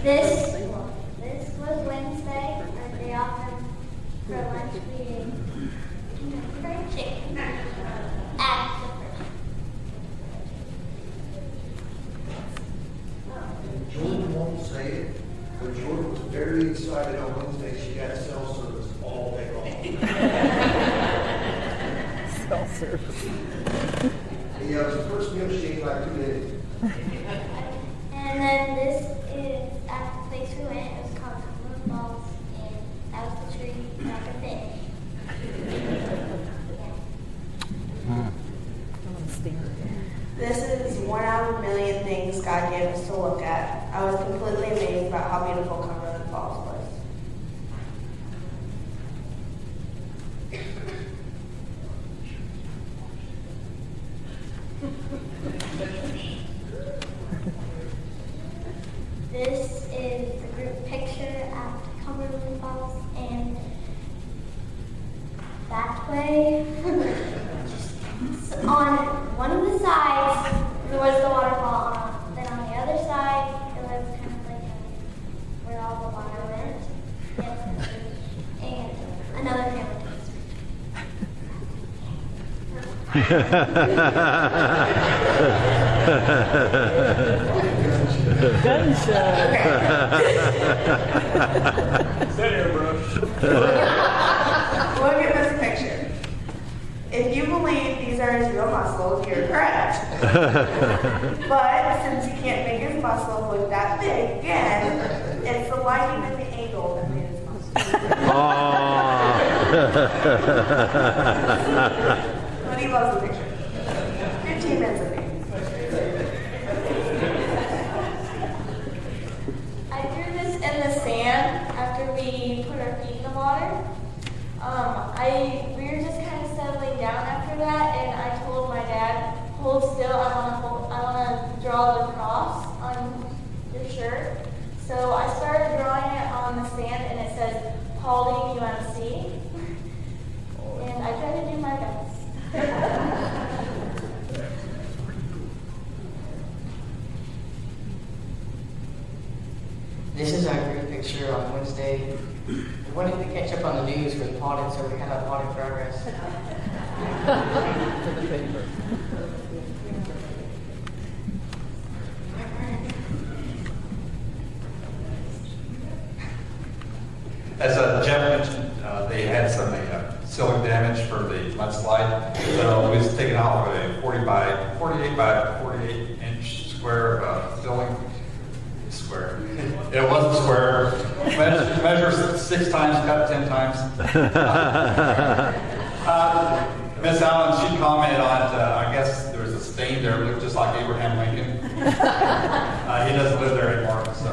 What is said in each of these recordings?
This was Wednesday, our day off for lunch. We ate fried chicken at the first. Jordan won't say it, but Jordan was very excited on Wednesday. She got cell service all day long. Cell service. Yeah, it was the first meal she ate like 2 days. And then this is at the place we went. It was called Cumberland Falls, and that was the tree that the fish. This is 1 out of a million things God gave us to look at. I was completely amazed about how beautiful Cumberland Falls was. This is the group picture at Cumberland Falls, and that way, so on one of the sides, there was the waterfall. Then on the other side, it was kind of like where all the water went. And another family Gunshot. Sit here, bro. Look at this picture. If you believe these are his real muscles, you're correct. But since you can't make his muscles look that big, again, it's the lighting and the angle that made his muscles. But he loves the picture. 15 minutes of me. I threw this in the sand after we put our feet in the water. We were just kind of settling down after that, and I told my dad, "Hold still. I want to draw the cross on your shirt." So I started drawing it on the sand, and it says Paulding UMC, and I tried to do my best. This is our group picture on Wednesday. We wanted to catch up on the news for the audit, so we had our audit progress. To the paper. As Jeff mentioned, they had some ceiling damage for the mudslide. So we was taking off with a 48 by 48 inch square ceiling. Square. It wasn't square. Measure 6 times, cut 10 times. Miss Allen, she commented on it. I guess there was a stain there, it looked just like Abraham Lincoln. He doesn't live there anymore, so.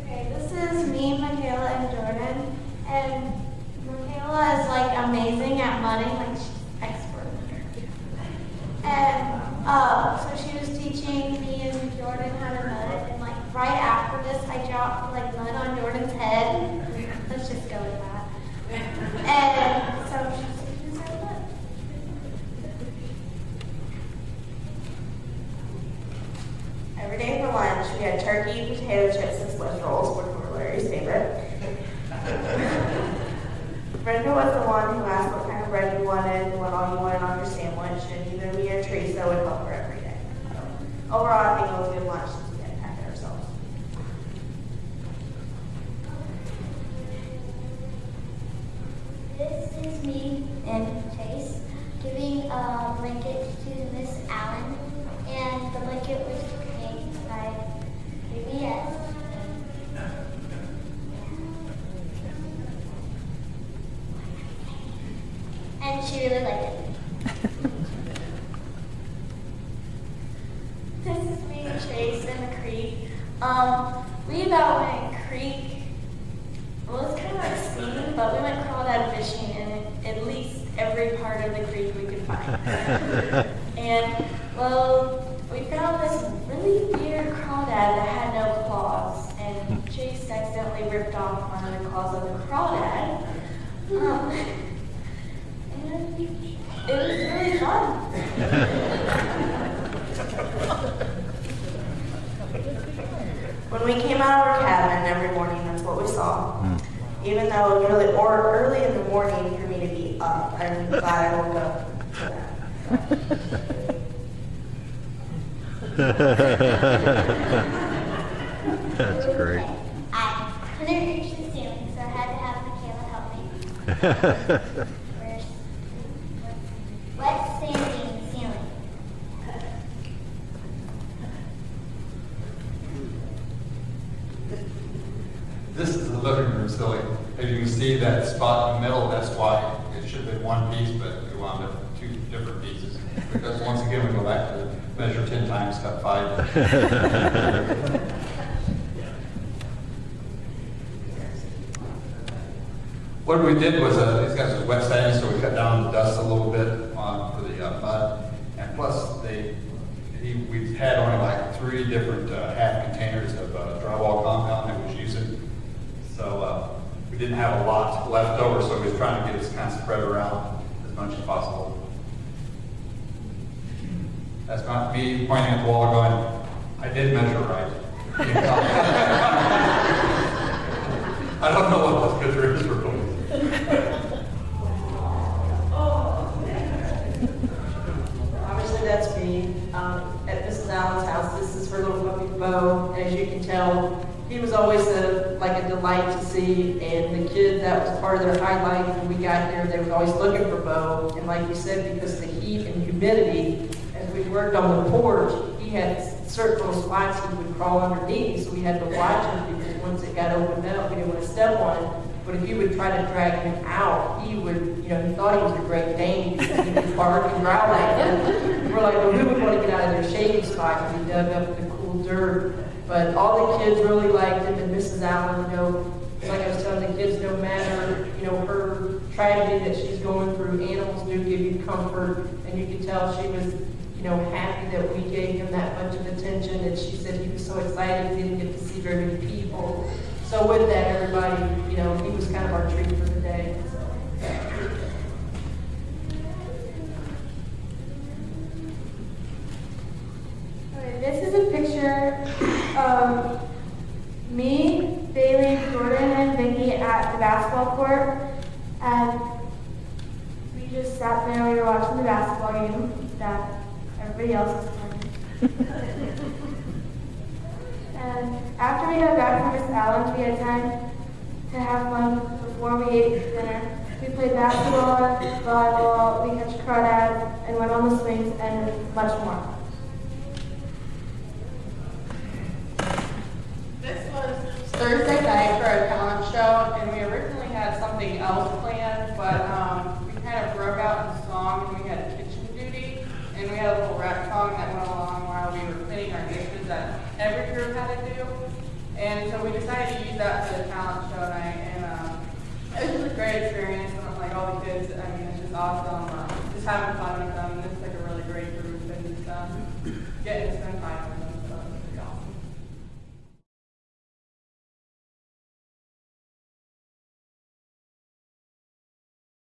Okay, this is me, Michaela, and Jordan. And Michaela is like amazing at mudding, like she's expert. And so she was teaching me and Jordan how to mud it. And like right after this, I dropped like mud on Jordan's head. Let's just go with that. And so she's teaching us how to mud. Every day for lunch, we had turkey, potato chips, and Swiss rolls, which were Larry's favorite. Brenda was the one who asked what kind of bread you wanted and what all you wanted on your sandwich, and either me or Teresa would help her every day. So, overall, I think it was a good lunch since we had to pack it ourselves. This is me and Chase giving a blanket to Miss Allen, and the blanket was made by UMYF. And she really liked it. This is me and Chase in the creek. We about went creek. Well, it's kind of like skiing, but we went crawdad fishing in at least every part of the creek we could find. And, well, we found this really weird crawdad that had no claws, and Chase accidentally ripped off one of the claws of the crawdad. And it was really fun. When we came out of our cabin every morning, that's what we saw. Even though it was really early in the morning for me to be up, I'm glad I woke up to that. That's great. I couldn't reach the ceiling, so I had to have Michaela help me. Where's wet sandy in the ceiling? This is the living room ceiling. As you can see, that spot in the middle, that's why it should have been one piece, but we wound up with two different pieces. Because once again, we go back to measure 10 times, cut 5. What we did was, these guys was wet sanding, so we cut down the dust a little bit for the mud. And plus, we had only like 3 different half containers of drywall compound that we was using. So we didn't have a lot left over, so we was trying to get it kind of spread around as much as possible. That's not me pointing at the wall going, I did measure right. I don't know what this picture is for police. Obviously, that's me. At Mrs. Allen's house, this is her little puppy Bo. And as you can tell, he was always a delight to see. And the kids, that was part of their highlight when we got here. They were always looking for Bo. And like you said, because of the heat and humidity, as we worked on the porch, he had certain little spots he would crawl underneath. So we had to watch him because once it got opened up, we didn't want to step on it. But if you would try to drag him out, he would, he thought he was a Great Dane because he would bark and growl like that. We're like, well, we would want to get out of their shady spot because he dug up the cool dirt. But all the kids really liked him, and Mrs. Allen, like I was telling the kids, no matter, her tragedy that she's going through, animals do give you comfort, and you could tell she was, happy that we gave him that much of attention, and she said he was so excited he didn't get to see very many people. So with that, everybody, he was kind of our treat for the day. Okay, this is a picture of me, Bailey, Jordan, and Vicky at the basketball court. And we just sat there, we were watching the basketball game that everybody else was playing. And after we got back from Miss Allen's, we had time to have fun before we ate dinner. We played basketball, volleyball, we catch crawdads, and went on the swings, and much more. This was Thursday night for our talent show, and we originally had something else planned, but we kind of broke out in song, and we had kitchen duty, and we had a little rap song that went along while we were cleaning our dishes that every group had to do. And so we decided to use that for the talent show night, and it was just a great experience. And like all the kids, it's just awesome. Just having fun with them. It's like a really great group, and just getting to spend